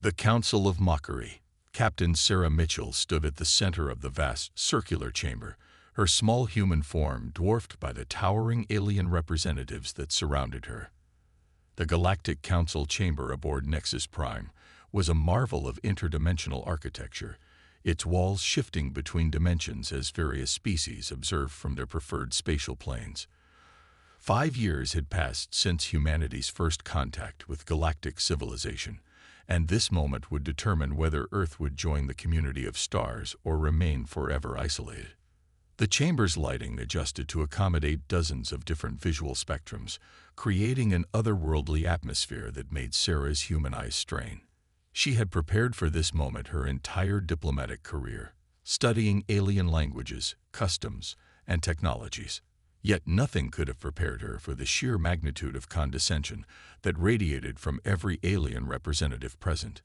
The Council of Mockery. Captain Sarah Mitchell stood at the center of the vast, circular chamber, her small human form dwarfed by the towering alien representatives that surrounded her. The Galactic Council chamber aboard Nexus Prime was a marvel of interdimensional architecture, its walls shifting between dimensions as various species observed from their preferred spatial planes. 5 years had passed since humanity's first contact with galactic civilization, and this moment would determine whether Earth would join the community of stars or remain forever isolated. The chamber's lighting adjusted to accommodate dozens of different visual spectrums, creating an otherworldly atmosphere that made Sarah's human eyes strain. She had prepared for this moment her entire diplomatic career, studying alien languages, customs, and technologies. Yet nothing could have prepared her for the sheer magnitude of condescension that radiated from every alien representative present.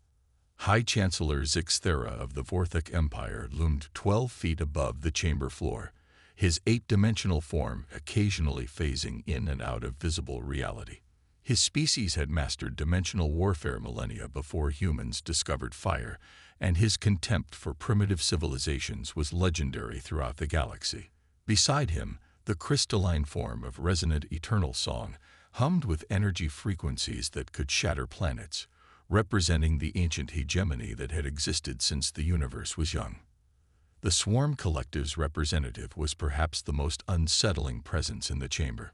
High Chancellor Zixthera of the Vorthic Empire loomed 12 feet above the chamber floor, his 8-dimensional form occasionally phasing in and out of visible reality. His species had mastered dimensional warfare millennia before humans discovered fire, and his contempt for primitive civilizations was legendary throughout the galaxy. Beside him, the crystalline form of resonant eternal song hummed with energy frequencies that could shatter planets, representing the ancient hegemony that had existed since the universe was young. The Swarm Collective's representative was perhaps the most unsettling presence in the chamber.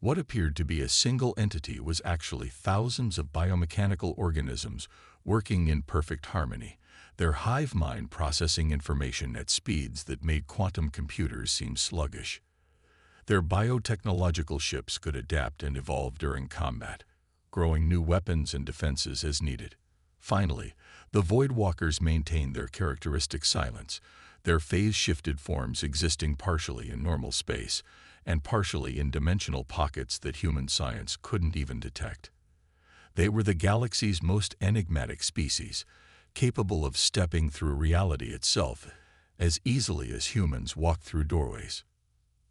What appeared to be a single entity was actually thousands of biomechanical organisms working in perfect harmony, their hive mind processing information at speeds that made quantum computers seem sluggish. Their biotechnological ships could adapt and evolve during combat, growing new weapons and defenses as needed. Finally, the Voidwalkers maintained their characteristic silence, their phase-shifted forms existing partially in normal space and partially in dimensional pockets that human science couldn't even detect. They were the galaxy's most enigmatic species, capable of stepping through reality itself as easily as humans walk through doorways.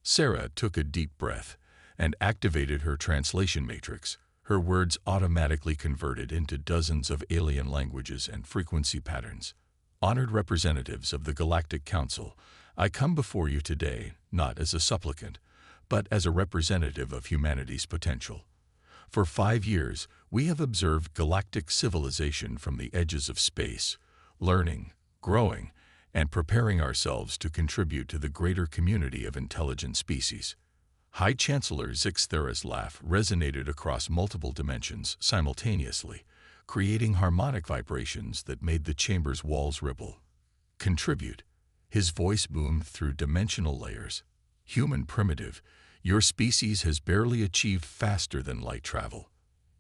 Sarah took a deep breath and activated her translation matrix, her words automatically converted into dozens of alien languages and frequency patterns. Honored representatives of the Galactic Council, I come before you today not as a supplicant, but as a representative of humanity's potential. For 5 years, we have observed galactic civilization from the edges of space, learning, growing, and preparing ourselves to contribute to the greater community of intelligent species. High Chancellor Zixthera's laugh resonated across multiple dimensions simultaneously, creating harmonic vibrations that made the chamber's walls ripple. Contribute. His voice boomed through dimensional layers. Human primitive, your species has barely achieved faster than light travel.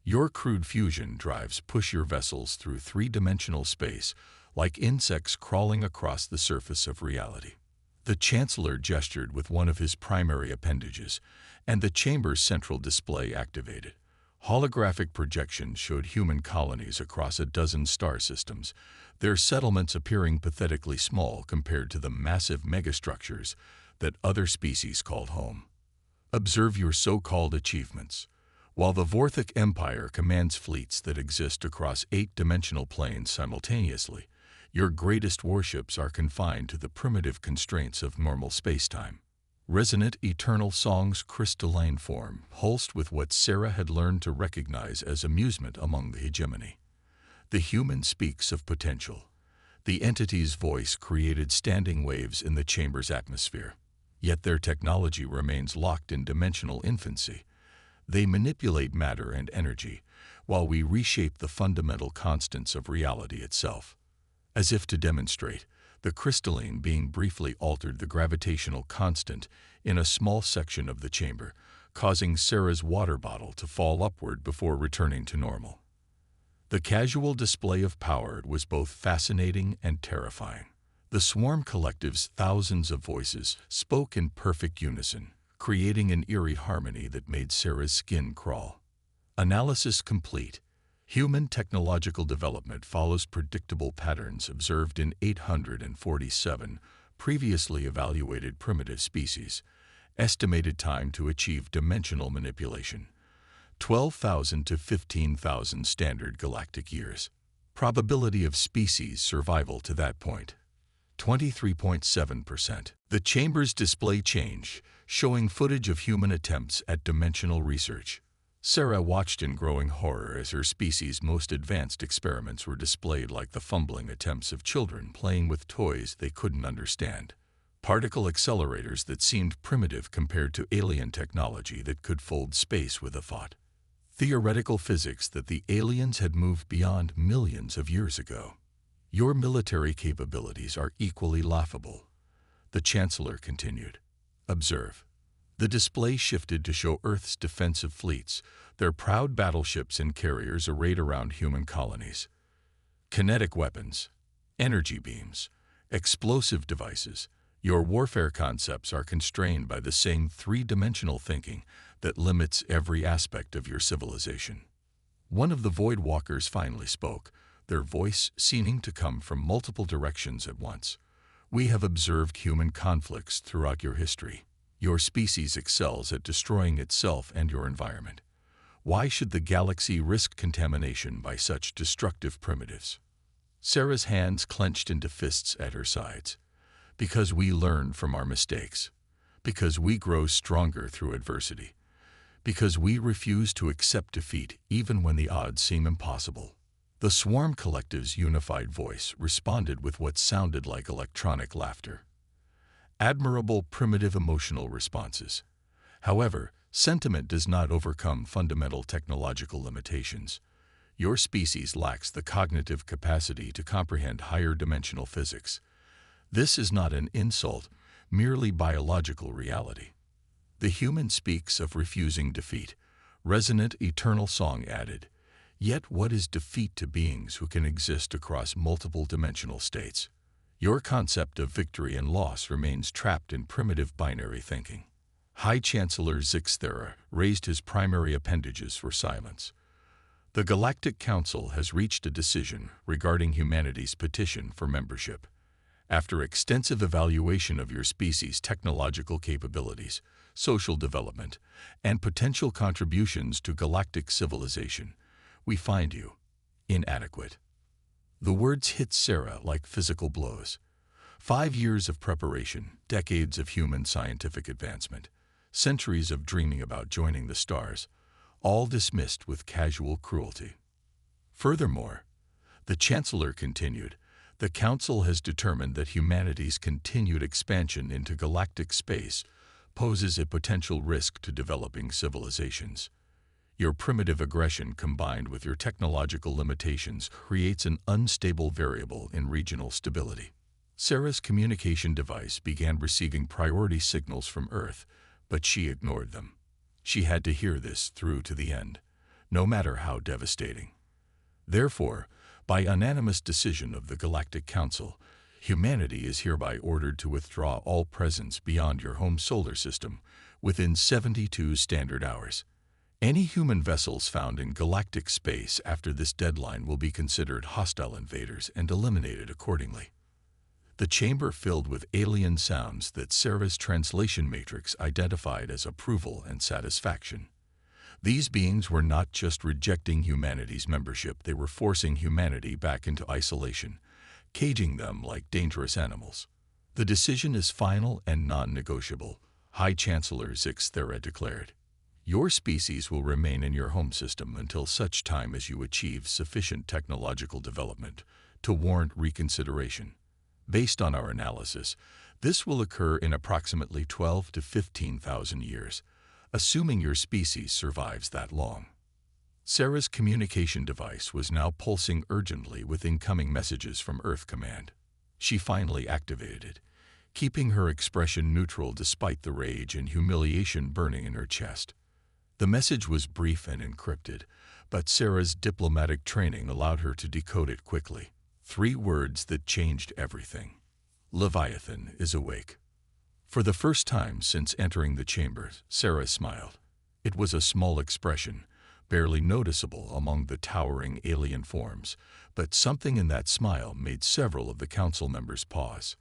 Your crude fusion drives push your vessels through 3-dimensional space, like insects crawling across the surface of reality. The Chancellor gestured with one of his primary appendages, and the chamber's central display activated. Holographic projections showed human colonies across a dozen star systems, their settlements appearing pathetically small compared to the massive megastructures that other species called home. Observe your so-called achievements. While the Vorthic Empire commands fleets that exist across 8-dimensional planes simultaneously, your greatest warships are confined to the primitive constraints of normal spacetime. Resonant eternal song's crystalline form pulsed with what Sarah had learned to recognize as amusement among the hegemony. The human speaks of potential. The entity's voice created standing waves in the chamber's atmosphere. Yet their technology remains locked in dimensional infancy. They manipulate matter and energy, while we reshape the fundamental constants of reality itself. As if to demonstrate, the crystalline being briefly altered the gravitational constant in a small section of the chamber, causing Sarah's water bottle to fall upward before returning to normal. The casual display of power was both fascinating and terrifying. The Swarm Collective's thousands of voices spoke in perfect unison, creating an eerie harmony that made Sarah's skin crawl. Analysis complete. Human technological development follows predictable patterns observed in 847 previously evaluated primitive species. Estimated time to achieve dimensional manipulation: 12,000 to 15,000 standard galactic years. Probability of species survival to that point, 23.7%. The chamber's display changed, showing footage of human attempts at dimensional research. Sarah watched in growing horror as her species' most advanced experiments were displayed like the fumbling attempts of children playing with toys they couldn't understand. Particle accelerators that seemed primitive compared to alien technology that could fold space with a thought. Theoretical physics that the aliens had moved beyond millions of years ago. Your military capabilities are equally laughable, the Chancellor continued. Observe. The display shifted to show Earth's defensive fleets, their proud battleships and carriers arrayed around human colonies. Kinetic weapons, energy beams, explosive devices. Your warfare concepts are constrained by the same three-dimensional thinking that limits every aspect of your civilization. One of the Void Walkers finally spoke, their voice seeming to come from multiple directions at once. We have observed human conflicts throughout your history. Your species excels at destroying itself and your environment. Why should the galaxy risk contamination by such destructive primitives? Sarah's hands clenched into fists at her sides. Because we learn from our mistakes. Because we grow stronger through adversity. Because we refuse to accept defeat even when the odds seem impossible. The Swarm Collective's unified voice responded with what sounded like electronic laughter. Admirable primitive emotional responses. However, sentiment does not overcome fundamental technological limitations. Your species lacks the cognitive capacity to comprehend higher dimensional physics. This is not an insult, merely biological reality. The human speaks of refusing defeat. Resonant eternal song added. Yet what is defeat to beings who can exist across multiple dimensional states? Your concept of victory and loss remains trapped in primitive binary thinking. High Chancellor Zixthera raised his primary appendages for silence. The Galactic Council has reached a decision regarding humanity's petition for membership. After extensive evaluation of your species' technological capabilities, social development, and potential contributions to galactic civilization, we find you inadequate. The words hit Sarah like physical blows. 5 years of preparation, decades of human scientific advancement, centuries of dreaming about joining the stars, all dismissed with casual cruelty. Furthermore, the Chancellor continued, the Council has determined that humanity's continued expansion into galactic space poses a potential risk to developing civilizations. Your primitive aggression combined with your technological limitations creates an unstable variable in regional stability. Sarah's communication device began receiving priority signals from Earth, but she ignored them. She had to hear this through to the end, no matter how devastating. Therefore, by unanimous decision of the Galactic Council, humanity is hereby ordered to withdraw all presence beyond your home solar system within 72 standard hours. Any human vessels found in galactic space after this deadline will be considered hostile invaders and eliminated accordingly. The chamber filled with alien sounds that Sarah's translation matrix identified as approval and satisfaction. These beings were not just rejecting humanity's membership, they were forcing humanity back into isolation, caging them like dangerous animals. The decision is final and non-negotiable, High Chancellor Zixthera declared. Your species will remain in your home system until such time as you achieve sufficient technological development to warrant reconsideration. Based on our analysis, this will occur in approximately 12 to 15,000 years, assuming your species survives that long. Sarah's communication device was now pulsing urgently with incoming messages from Earth Command. She finally activated it, keeping her expression neutral despite the rage and humiliation burning in her chest. The message was brief and encrypted, but Sarah's diplomatic training allowed her to decode it quickly. 3 words that changed everything. Leviathan is awake. For the first time since entering the chamber, Sarah smiled. It was a small expression, barely noticeable among the towering alien forms, but something in that smile made several of the council members pause.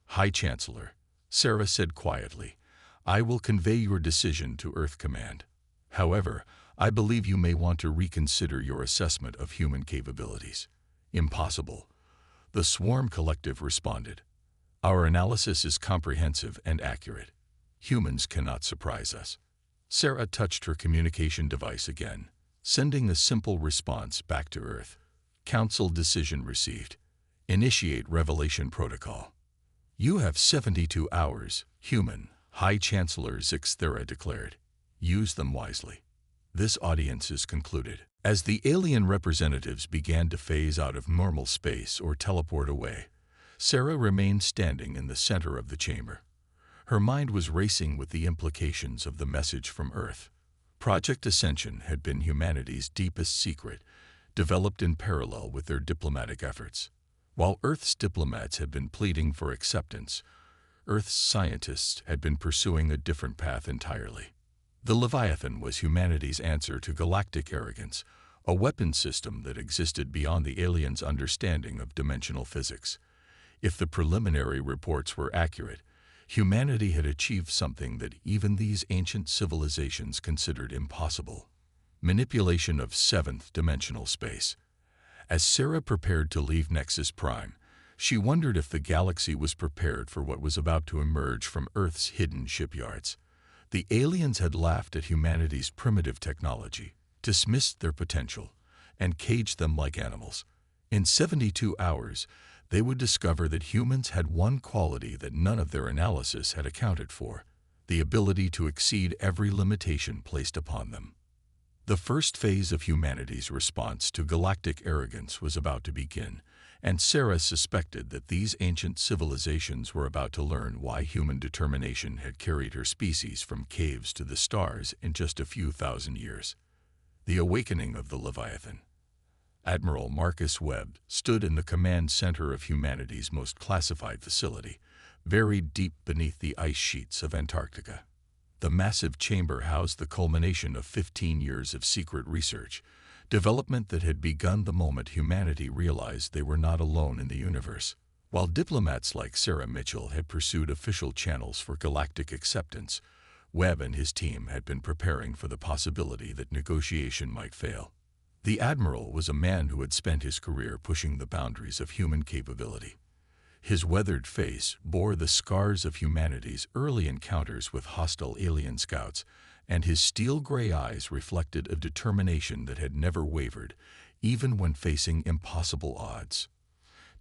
High Chancellor, Sarah said quietly, I will convey your decision to Earth Command. However, I believe you may want to reconsider your assessment of human capabilities. Impossible. The Swarm Collective responded. Our analysis is comprehensive and accurate. Humans cannot surprise us. Sarah touched her communication device again, sending a simple response back to Earth. Council decision received. Initiate revelation protocol. You have 72 hours, human, High Chancellor Zixthera declared. Use them wisely. This audience is concluded. As the alien representatives began to phase out of normal space or teleport away, Sarah remained standing in the center of the chamber. Her mind was racing with the implications of the message from Earth. Project Ascension had been humanity's deepest secret, developed in parallel with their diplomatic efforts. While Earth's diplomats had been pleading for acceptance, Earth's scientists had been pursuing a different path entirely. The Leviathan was humanity's answer to galactic arrogance, a weapon system that existed beyond the aliens' understanding of dimensional physics. If the preliminary reports were accurate, humanity had achieved something that even these ancient civilizations considered impossible: manipulation of 7th-dimensional space. As Sarah prepared to leave Nexus Prime, she wondered if the galaxy was prepared for what was about to emerge from Earth's hidden shipyards. The aliens had laughed at humanity's primitive technology, dismissed their potential, and caged them like animals. In 72 hours, they would discover that humans had one quality that none of their analysis had accounted for: the ability to exceed every limitation placed upon them. The first phase of humanity's response to galactic arrogance was about to begin, and Sarah suspected that these ancient civilizations were about to learn why human determination had carried her species from caves to the stars in just a few thousand years. The awakening of the Leviathan. Admiral Marcus Webb stood in the command center of humanity's most classified facility, buried deep beneath the ice sheets of Antarctica. The massive chamber housed the culmination of 15 years of secret research, development that had begun the moment humanity realized they were not alone in the universe. While diplomats like Sarah Mitchell had pursued official channels for galactic acceptance, Webb and his team had been preparing for the possibility that negotiation might fail. The Admiral was a man who had spent his career pushing the boundaries of human capability. His weathered face bore the scars of humanity's early encounters with hostile alien scouts, and his steel-gray eyes reflected a determination that had never wavered, even when facing impossible odds.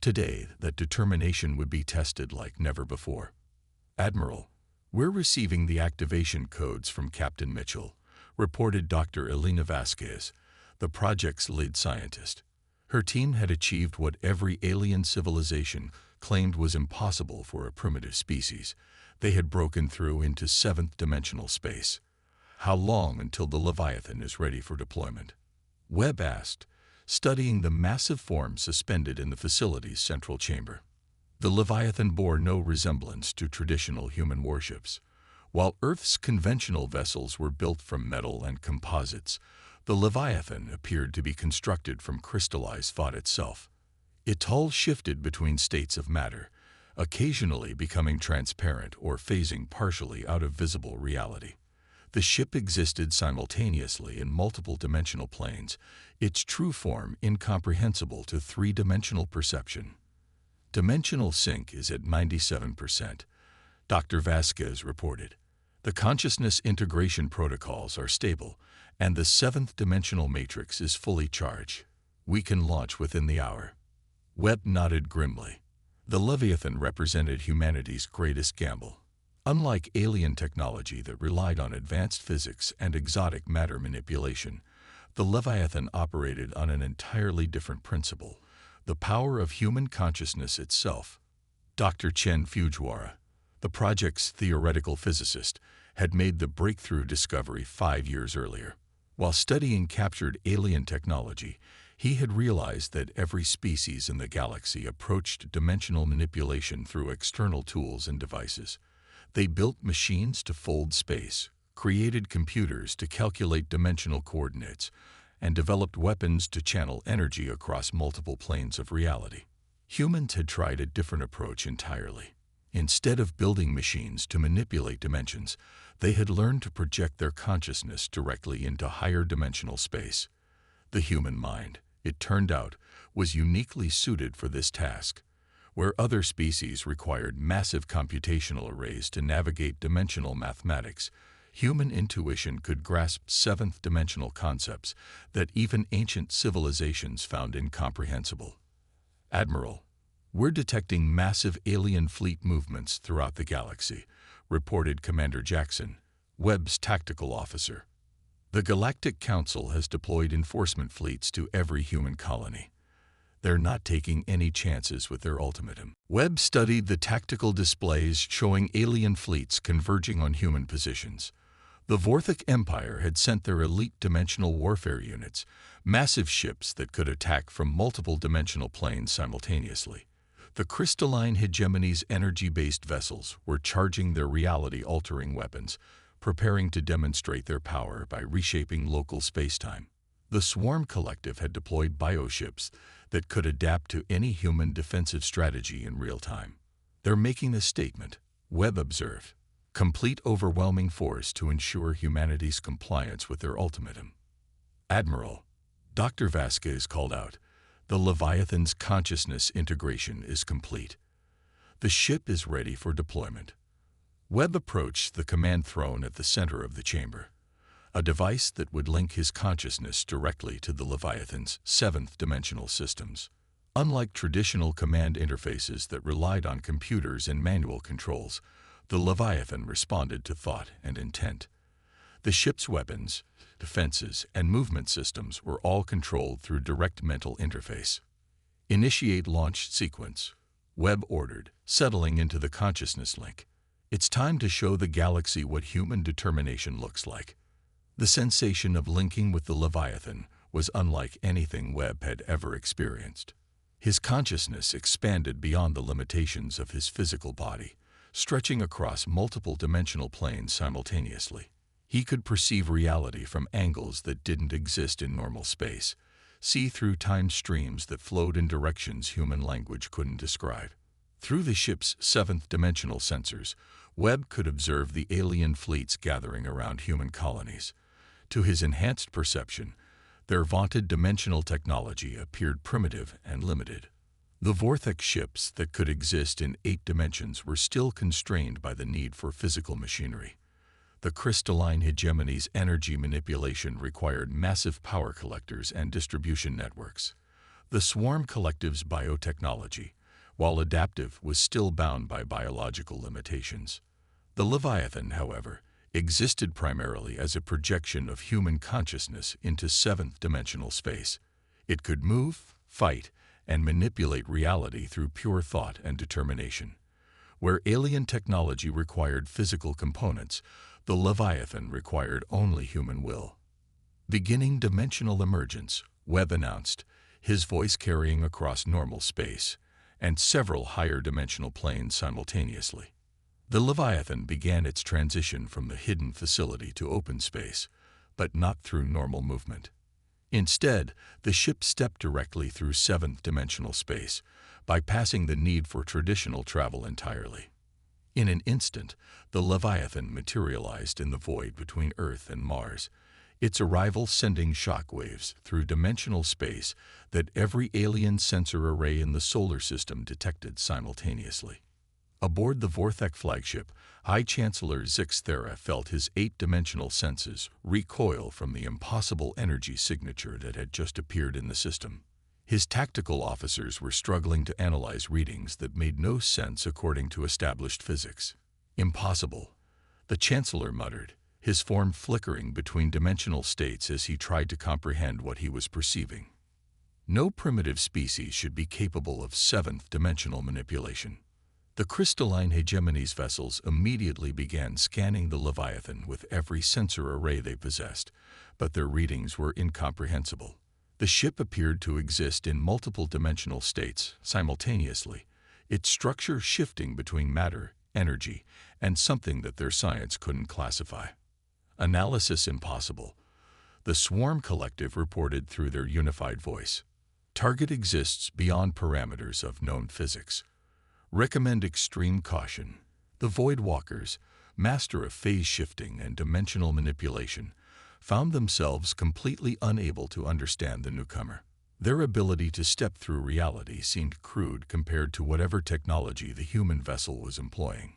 Today, that determination would be tested like never before. "Admiral, we're receiving the activation codes from Captain Mitchell," reported Dr. Elena Vasquez, the project's lead scientist. Her team had achieved what every alien civilization claimed was impossible for a primitive species. They had broken through into 7th-dimensional space. "How long until the Leviathan is ready for deployment?" Webb asked, studying the massive form suspended in the facility's central chamber. The Leviathan bore no resemblance to traditional human warships. While Earth's conventional vessels were built from metal and composites, the Leviathan appeared to be constructed from crystallized thought itself. Its hull shifted between states of matter, occasionally becoming transparent or phasing partially out of visible reality. The ship existed simultaneously in multiple dimensional planes, its true form incomprehensible to three-dimensional perception. "Dimensional sync is at 97%, Dr. Vasquez reported. "The consciousness integration protocols are stable, and the 7th-dimensional matrix is fully charged. We can launch within the hour." Webb nodded grimly. The Leviathan represented humanity's greatest gamble. Unlike alien technology that relied on advanced physics and exotic matter manipulation, the Leviathan operated on an entirely different principle: the power of human consciousness itself. Dr. Chen Fujiwara, the project's theoretical physicist, had made the breakthrough discovery 5 years earlier. While studying captured alien technology, he had realized that every species in the galaxy approached dimensional manipulation through external tools and devices. They built machines to fold space, created computers to calculate dimensional coordinates, and developed weapons to channel energy across multiple planes of reality. Humans had tried a different approach entirely. Instead of building machines to manipulate dimensions, they had learned to project their consciousness directly into higher dimensional space. The human mind, it turned out, was uniquely suited for this task. Where other species required massive computational arrays to navigate dimensional mathematics, human intuition could grasp seventh-dimensional concepts that even ancient civilizations found incomprehensible. "Admiral, we're detecting massive alien fleet movements throughout the galaxy," reported Commander Jackson, Webb's tactical officer. "The Galactic Council has deployed enforcement fleets to every human colony. They're not taking any chances with their ultimatum." Webb studied the tactical displays showing alien fleets converging on human positions. The Vorthic Empire had sent their elite dimensional warfare units, massive ships that could attack from multiple dimensional planes simultaneously. The crystalline hegemony's energy-based vessels were charging their reality-altering weapons, preparing to demonstrate their power by reshaping local spacetime. The Swarm Collective had deployed bioships that could adapt to any human defensive strategy in real time. "They're making a statement," Webb observed. "Complete overwhelming force to ensure humanity's compliance with their ultimatum." "Admiral," Dr. Vasquez called out, "the Leviathan's consciousness integration is complete. The ship is ready for deployment." Webb approached the command throne at the center of the chamber, a device that would link his consciousness directly to the Leviathan's seventh-dimensional systems. Unlike traditional command interfaces that relied on computers and manual controls, the Leviathan responded to thought and intent. The ship's weapons, defenses, and movement systems were all controlled through direct mental interface. "Initiate launch sequence," Webb ordered, settling into the consciousness link. "It's time to show the galaxy what human determination looks like." The sensation of linking with the Leviathan was unlike anything Webb had ever experienced. His consciousness expanded beyond the limitations of his physical body, stretching across multiple dimensional planes simultaneously. He could perceive reality from angles that didn't exist in normal space, see through time streams that flowed in directions human language couldn't describe. Through the ship's seventh-dimensional sensors, Webb could observe the alien fleets gathering around human colonies. To his enhanced perception, their vaunted dimensional technology appeared primitive and limited. The Vorthic ships that could exist in 8 dimensions were still constrained by the need for physical machinery. The crystalline hegemony's energy manipulation required massive power collectors and distribution networks. The Swarm Collective's biotechnology, while adaptive, was still bound by biological limitations. The Leviathan, however, existed primarily as a projection of human consciousness into seventh-dimensional space. It could move, fight, and manipulate reality through pure thought and determination. Where alien technology required physical components, the Leviathan required only human will. "Beginning dimensional emergence," Webb announced, his voice carrying across normal space and several higher dimensional planes simultaneously. The Leviathan began its transition from the hidden facility to open space, but not through normal movement. Instead, the ship stepped directly through seventh-dimensional space, bypassing the need for traditional travel entirely. In an instant, the Leviathan materialized in the void between Earth and Mars, its arrival sending shockwaves through dimensional space that every alien sensor array in the solar system detected simultaneously. Aboard the Vorthic flagship, High Chancellor Zixthera felt his 8-dimensional senses recoil from the impossible energy signature that had just appeared in the system. His tactical officers were struggling to analyze readings that made no sense according to established physics. "Impossible," the Chancellor muttered, his form flickering between dimensional states as he tried to comprehend what he was perceiving. No primitive species should be capable of seventh-dimensional manipulation. The crystalline hegemony's vessels immediately began scanning the Leviathan with every sensor array they possessed, but their readings were incomprehensible. The ship appeared to exist in multiple dimensional states simultaneously, its structure shifting between matter, energy, and something that their science couldn't classify. "Analysis impossible," the Swarm Collective reported through their unified voice. "Target exists beyond parameters of known physics. Recommend extreme caution." The Void Walkers, master of phase shifting and dimensional manipulation, found themselves completely unable to understand the newcomer. Their ability to step through reality seemed crude compared to whatever technology the human vessel was employing.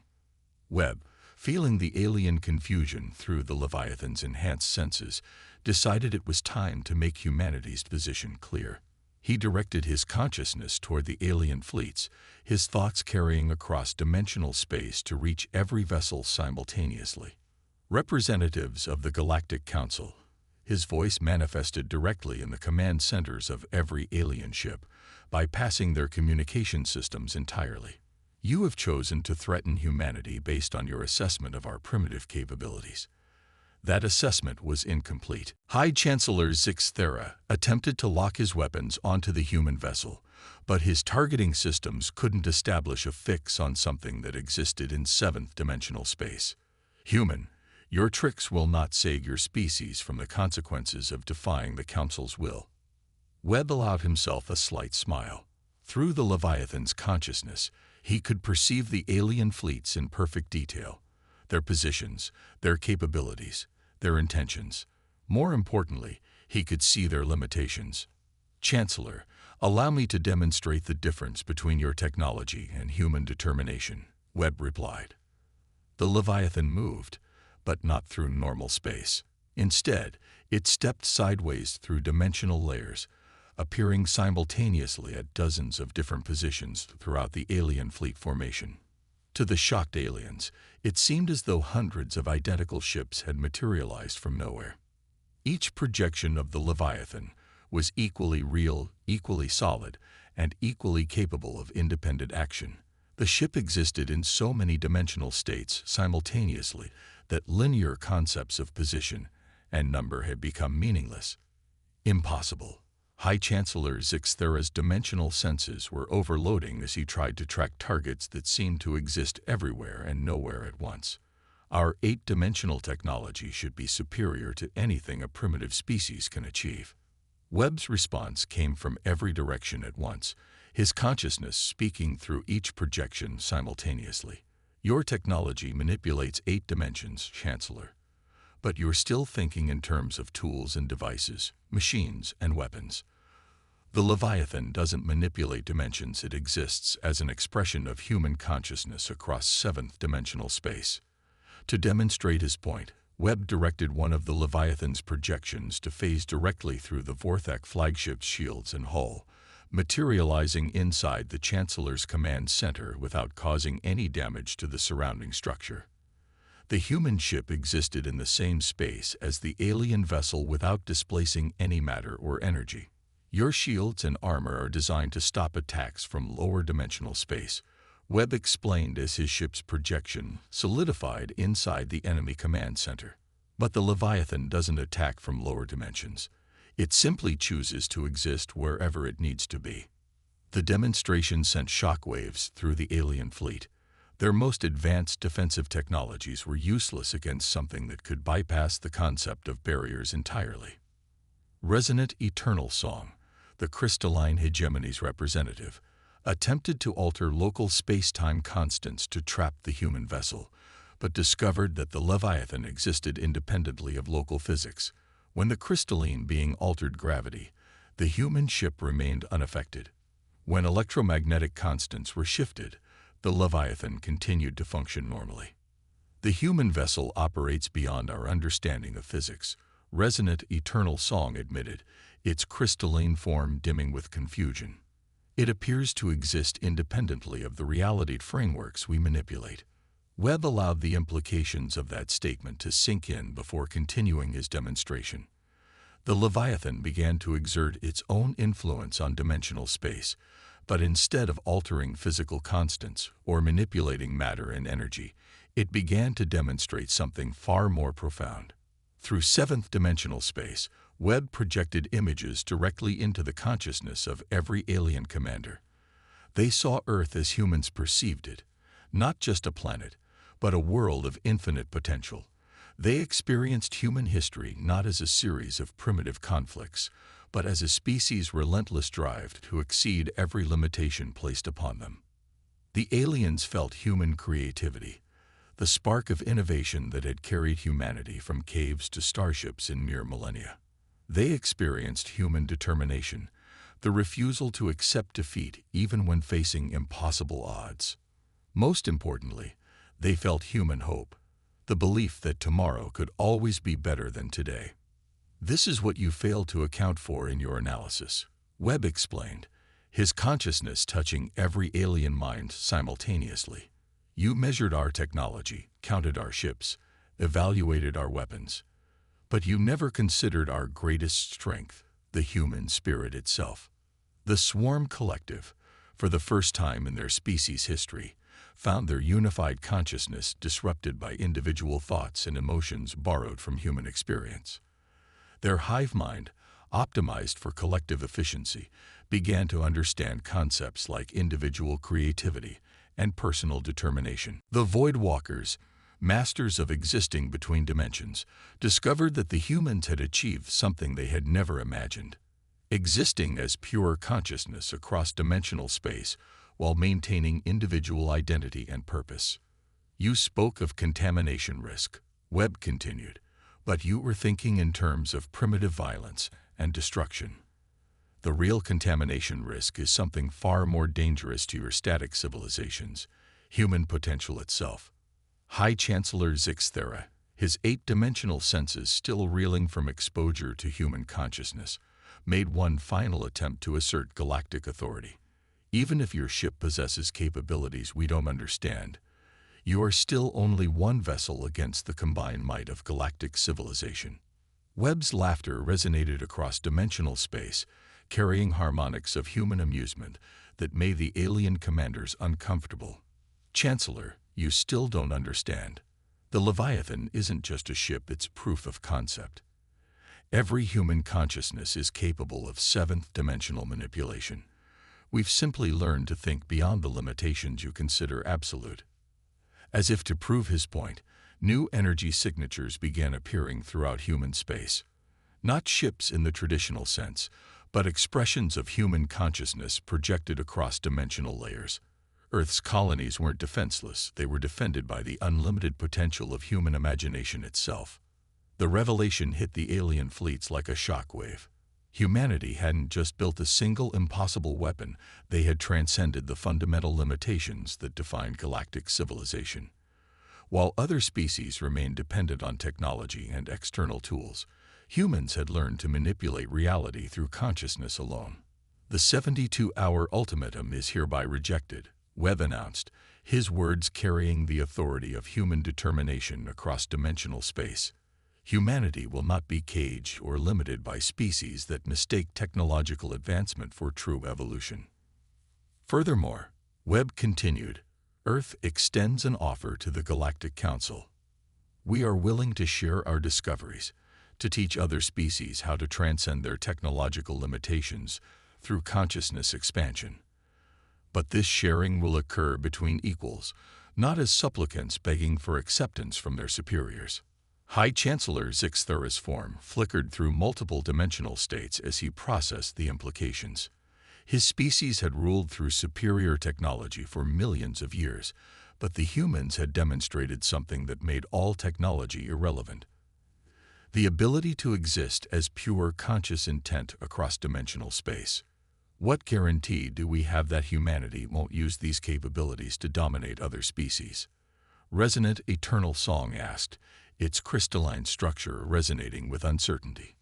Webb, feeling the alien confusion through the Leviathan's enhanced senses, decided it was time to make humanity's position clear. He directed his consciousness toward the alien fleets, his thoughts carrying across dimensional space to reach every vessel simultaneously. Representatives of the Galactic Council. His voice manifested directly in the command centers of every alien ship, bypassing their communication systems entirely. You have chosen to threaten humanity based on your assessment of our primitive capabilities. That assessment was incomplete. High Chancellor Zixthera attempted to lock his weapons onto the human vessel, but his targeting systems couldn't establish a fix on something that existed in 7th-dimensional space. Human, your tricks will not save your species from the consequences of defying the Council's will. Webb allowed himself a slight smile. Through the Leviathan's consciousness, he could perceive the alien fleets in perfect detail, their positions, their capabilities, their intentions. More importantly, he could see their limitations. Chancellor, allow me to demonstrate the difference between your technology and human determination, Webb replied. The Leviathan moved, but not through normal space. Instead, it stepped sideways through dimensional layers, appearing simultaneously at dozens of different positions throughout the alien fleet formation. To the shocked aliens, it seemed as though hundreds of identical ships had materialized from nowhere. Each projection of the Leviathan was equally real, equally solid, and equally capable of independent action. The ship existed in so many dimensional states simultaneously that linear concepts of position and number had become meaningless. Impossible. High Chancellor Zixthera's dimensional senses were overloading as he tried to track targets that seemed to exist everywhere and nowhere at once. Our 8-dimensional technology should be superior to anything a primitive species can achieve. Webb's response came from every direction at once, his consciousness speaking through each projection simultaneously. Your technology manipulates 8 dimensions, Chancellor. But you're still thinking in terms of tools and devices, machines and weapons. The Leviathan doesn't manipulate dimensions, it exists as an expression of human consciousness across 7th-dimensional space. To demonstrate his point, Webb directed one of the Leviathan's projections to phase directly through the Vorthak flagship's shields and hull, materializing inside the Chancellor's command center without causing any damage to the surrounding structure. The human ship existed in the same space as the alien vessel without displacing any matter or energy. Your shields and armor are designed to stop attacks from lower dimensional space, Webb explained as his ship's projection solidified inside the enemy command center. But the Leviathan doesn't attack from lower dimensions. It simply chooses to exist wherever it needs to be. The demonstration sent shockwaves through the alien fleet. Their most advanced defensive technologies were useless against something that could bypass the concept of barriers entirely. Resonant Eternal Song, the crystalline hegemony's representative, attempted to alter local space-time constants to trap the human vessel, but discovered that the Leviathan existed independently of local physics. When the crystalline being altered gravity, the human ship remained unaffected. When electromagnetic constants were shifted, the Leviathan continued to function normally. The human vessel operates beyond our understanding of physics, Resonant Eternal Song admitted, its crystalline form dimming with confusion. It appears to exist independently of the reality frameworks we manipulate. Webb allowed the implications of that statement to sink in before continuing his demonstration. The Leviathan began to exert its own influence on dimensional space, but instead of altering physical constants or manipulating matter and energy, it began to demonstrate something far more profound. Through 7th-dimensional space, Webb projected images directly into the consciousness of every alien commander. They saw Earth as humans perceived it, not just a planet, but a world of infinite potential. They experienced human history not as a series of primitive conflicts, but as a species' relentless drive to exceed every limitation placed upon them. The aliens felt human creativity, the spark of innovation that had carried humanity from caves to starships in mere millennia. They experienced human determination, the refusal to accept defeat even when facing impossible odds. Most importantly, they felt human hope, the belief that tomorrow could always be better than today. This is what you failed to account for in your analysis, Webb explained, his consciousness touching every alien mind simultaneously. You measured our technology, counted our ships, evaluated our weapons, but you never considered our greatest strength, the human spirit itself. The Swarm Collective, for the first time in their species' history, found their unified consciousness disrupted by individual thoughts and emotions borrowed from human experience. Their hive mind, optimized for collective efficiency, began to understand concepts like individual creativity and personal determination. The Void Walkers, masters of existing between dimensions, discovered that the humans had achieved something they had never imagined, existing as pure consciousness across dimensional space while maintaining individual identity and purpose. You spoke of contamination risk, Webb continued, but you were thinking in terms of primitive violence and destruction. The real contamination risk is something far more dangerous to your static civilizations, human potential itself. High Chancellor Zixthera, his 8-dimensional senses still reeling from exposure to human consciousness, made one final attempt to assert galactic authority. Even if your ship possesses capabilities we don't understand, you are still only one vessel against the combined might of galactic civilization. Webb's laughter resonated across dimensional space, carrying harmonics of human amusement that made the alien commanders uncomfortable. Chancellor, you still don't understand. The Leviathan isn't just a ship, it's proof of concept. Every human consciousness is capable of 7th-dimensional manipulation. We've simply learned to think beyond the limitations you consider absolute. As if to prove his point, new energy signatures began appearing throughout human space. Not ships in the traditional sense, but expressions of human consciousness projected across dimensional layers. Earth's colonies weren't defenseless, they were defended by the unlimited potential of human imagination itself. The revelation hit the alien fleets like a shockwave. Humanity hadn't just built a single impossible weapon, they had transcended the fundamental limitations that defined galactic civilization. While other species remained dependent on technology and external tools, humans had learned to manipulate reality through consciousness alone. The 72-hour ultimatum is hereby rejected, Webb announced, his words carrying the authority of human determination across dimensional space. Humanity will not be caged or limited by species that mistake technological advancement for true evolution. Furthermore, Webb continued, Earth extends an offer to the Galactic Council. We are willing to share our discoveries, to teach other species how to transcend their technological limitations through consciousness expansion. But this sharing will occur between equals, not as supplicants begging for acceptance from their superiors. High Chancellor Zixthera's form flickered through multiple dimensional states as he processed the implications. His species had ruled through superior technology for millions of years, but the humans had demonstrated something that made all technology irrelevant: the ability to exist as pure conscious intent across dimensional space. What guarantee do we have that humanity won't use these capabilities to dominate other species? Resonant Eternal Song asked, its crystalline structure resonating with uncertainty.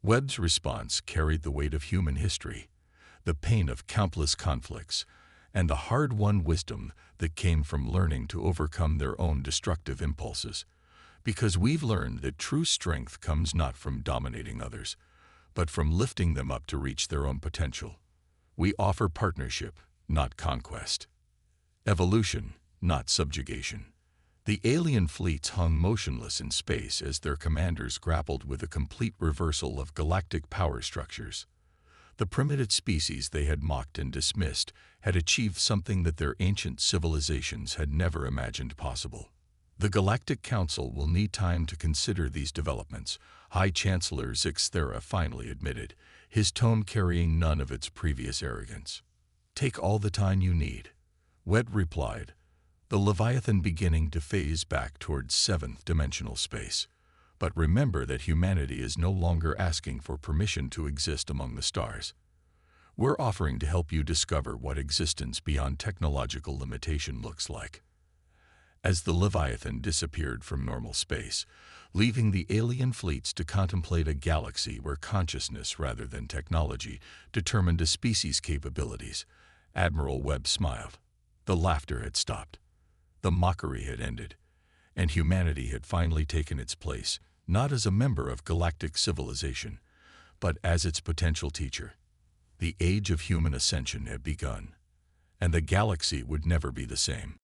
Webb's response carried the weight of human history, the pain of countless conflicts, and the hard-won wisdom that came from learning to overcome their own destructive impulses. Because we've learned that true strength comes not from dominating others, but from lifting them up to reach their own potential. We offer partnership, not conquest. Evolution, not subjugation. The alien fleets hung motionless in space as their commanders grappled with a complete reversal of galactic power structures. The primitive species they had mocked and dismissed had achieved something that their ancient civilizations had never imagined possible. The Galactic Council will need time to consider these developments, High Chancellor Zixthera finally admitted, his tone carrying none of its previous arrogance. Take all the time you need, Webb replied, the Leviathan beginning to phase back towards 7th-dimensional space. But remember that humanity is no longer asking for permission to exist among the stars. We're offering to help you discover what existence beyond technological limitation looks like. As the Leviathan disappeared from normal space, leaving the alien fleets to contemplate a galaxy where consciousness rather than technology determined a species' capabilities, Admiral Webb smiled. The laughter had stopped. The mockery had ended, and humanity had finally taken its place, not as a member of galactic civilization, but as its potential teacher. The age of human ascension had begun, and the galaxy would never be the same.